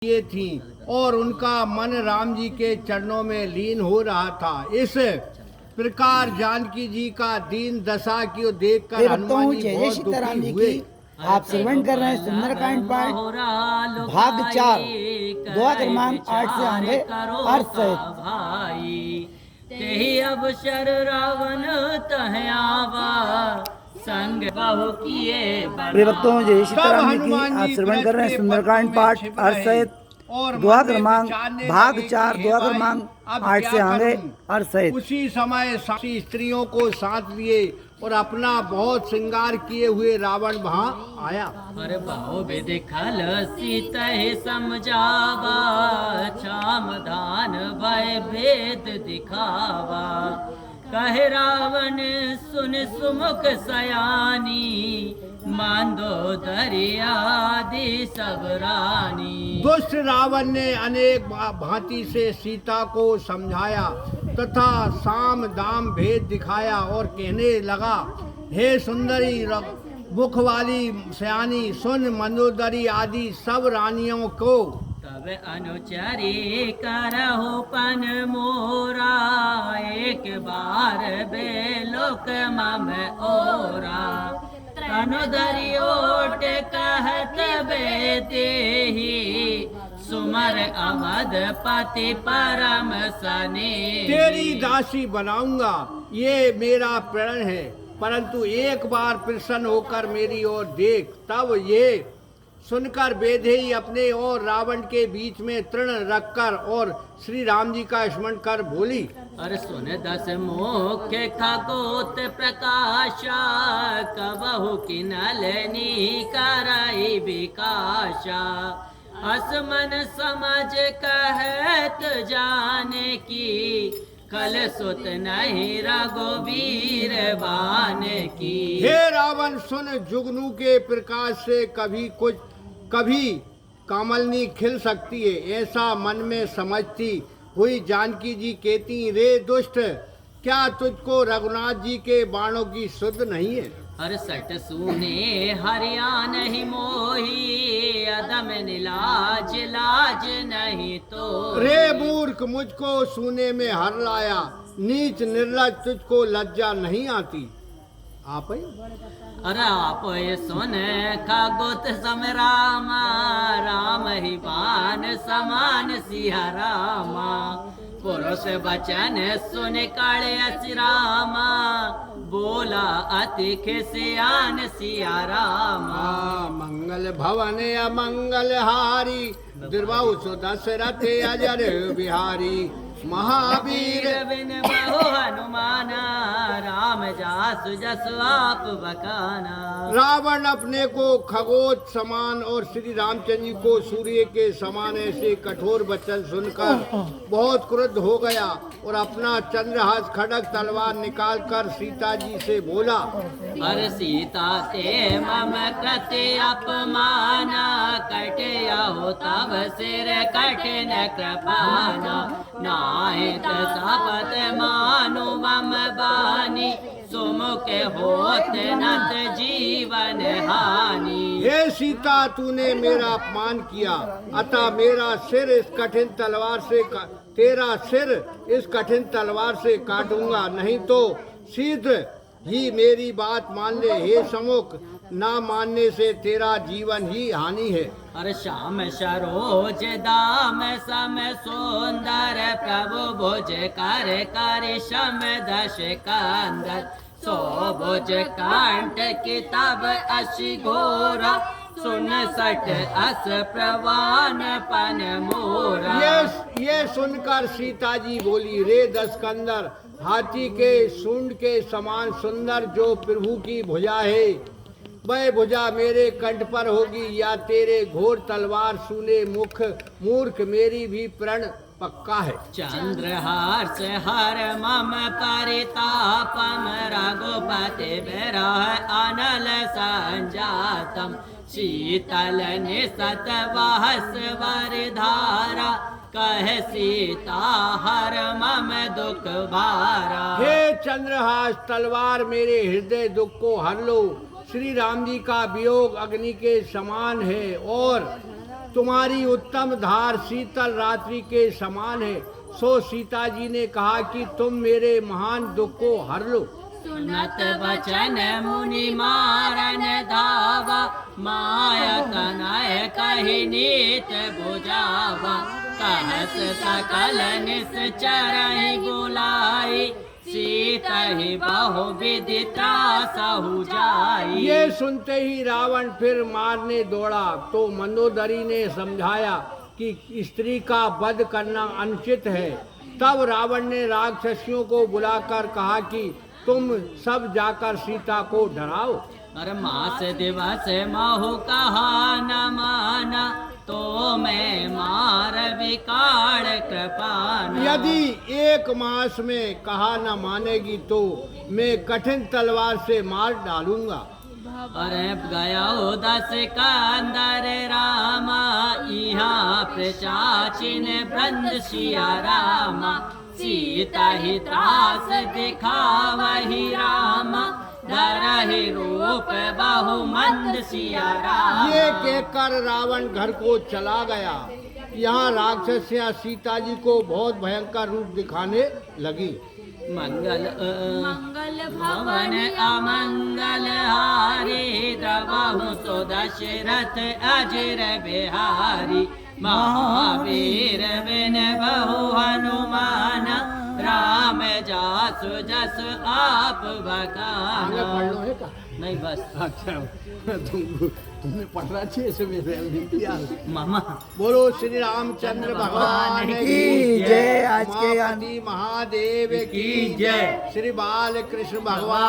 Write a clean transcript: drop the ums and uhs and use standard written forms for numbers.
ये थी और उनका मन राम जी के चरणों में लीन हो रहा था। इस प्रकार जानकी जी का दीन दशा को देखकर हनुमान जी बहुत दुखी हुए। आप श्रवण कर रहे हैं सुंदरकांड पाठ भाग 4 दुआ क्रमांक 8 से आगे अर्थ सहित। तेहि अवसर रावण तह आवा संग बहु किए प्रिय भक्तों, जय सीताराम जी की आप श्रवण कर रहे हैं सुंदरकांड पाठ अर्थ सहित दुआ क्रमांक भाग 4 दुआ क्रमांक 8 से आगे अर्थ सहित। उसी समय सारी स्त्रियों को साथ लिए और अपना बहुत श्रृंगार किए हुए रावण वहाँ आया। अरे बहु विधि खल सीता समझावा छाम दान भय भेद दिखावा कहे रावण सुन सुमुख सयानी मंदोदरी आदि सब रानी। दुष्ट रावण ने अनेक भांति से सीता को समझाया तथा साम दाम भेद दिखाया और कहने लगा, हे सुंदरी मुख वाली सयानी, सुन मंदोदरी आदि सब रानियों को। तब अनुचरी करहु पन मोरा एक बार बेलोक मम ओरा तनुधरी ओट कहत बेतेहि सुमर अमद पति परम सने। तेरी दासी बनाऊंगा ये मेरा प्रण है, परंतु एक बार प्रसन्न होकर मेरी ओर देख। तब ये सुनकर बेधेई अपने और रावण के बीच में तृण रखकर और श्री राम जी का स्मरण कर बोली, अरे सुन दस मुख्य खगोत प्रकाशा कबहु किनलनी कराई विकाशा असमन समझ कहत जाने की कल सुत नहीं रघुवीर बान की। हे रावण सुन, जुगनू के प्रकाश से कभी कमलनी खिल सकती है, ऐसा मन में समझती हुई जानकी जी कहती, रे दुष्ट, क्या तुझको रघुनाथ जी के बाणों की सुध नहीं है? हर सट सुने हरियाण ही मोही अदम निलाज लाज नहीं तो। रे मूर्ख, मुझको सुने में हर लाया, नीच निर्लज, तुझको लज्जा नहीं आती। आप अरे आप ये सुन खगोत सम रामा राम ही बान समान सिया रामा पुरुष वचन सुन काले असि रामा बोला अति खिसियान सिया रामा। मंगल भवन अमंगल हारी दुर्बाहु सो दशरथ अजर बिहारी महावीर बिन बहु हनुमाना राम जासु जसु आप बकाना। रावण अपने को खगोत समान और श्री रामचंद्र जी को सूर्य के समान ऐसे कठोर वचन सुनकर बहुत क्रुद्ध हो गया और अपना चंद्रहास खड़ग तलवार निकालकर सीता जी से बोला, अरे सीता ते मम कृते अपमाना कटिया हो तब सिर कठिन कृपाना नाहित सपत मानु मम बानी सुमुख होत नत जीवन हानि। हे सीता, तूने मेरा अपमान किया, अतः मेरा सिर इस कठिन तलवार से तेरा सिर इस कठिन तलवार से काटूंगा, नहीं तो शीघ्र ही मेरी बात मान ले। हे समुख, ना मानने से तेरा जीवन ही हानि है। अरे श्याम सरोज दाम सम सुंदर प्रभु भुज कर शम दश कंदर सो भुज कंठ किताब अशि घोरा सुन सठ अस प्रवान पन मोरा। ये सुनकर सीता जी बोली, रे दशकंदर, हाथी के सूंड के समान सुंदर जो प्रभु की भुजा है, वह भुजा मेरे कंठ पर होगी या तेरे घोर तलवार सूले मुख मूर्ख, मेरी भी प्रण पक्का है। चंद्रहार से हर मम परितापम रघुपति विरह अनल संजातम शीतल निसत वहस वरधारा कह सीता हर मम दुख भारा। हे चंद्रहास, तलवार मेरे हृदय दुख को हर लो। श्री राम जी का वियोग अग्नि के समान है और तुम्हारी उत्तम धार शीतल रात्रि के समान है। सो सीता जी ने कहा कि तुम मेरे महान दुख को हर लो। सुनत बचन मुनि मारन धावा, माया तनय कहि नीत बुझावा। कहत सकल निश्चर ही बुलाई, सीता ही बहु विधि त्रासहु जाई। ये सुनते ही रावण फिर मारने दौड़ा, तो मंदोदरी ने समझाया कि स्त्री का वध करना अनुचित है। तब रावण ने राक्षसियों को बुलाकर कहा कि तुम सब जाकर सीता को डराओ। और मास दिवस महु कहा न माना, तो मैं मार विकार कृपाना। यदि 1 मास में कहा न मानेगी तो मैं कठिन तलवार से मार डालूंगा। और गया 10 कंदर रामा, यहाँ प्रचाचिन ब्रंद सिया रामा। सीता ही त्रास दिखावहि रामा, धरहि रूप बहु मंद सिया रामा। ये कहकर रावण घर को चला गया। यहाँ राक्षसियाँ सीता जी को बहुत भयंकर रूप दिखाने लगी। मंगल भवन अमंगल हारी, द्रवहु सो दशरथ अजर बिहारी। महावीर बिन बहु हनुमान, राम जासु जस आप आगे पढ़ लो है का? बखाना। नहीं बस अच्छा तुमने पढ़ना चाहिए से मेरे मामा। बोलो श्री रामचंद्र भगवान की जय। आज के उमापति महादेव की जय। श्री बाल कृष्ण भगवान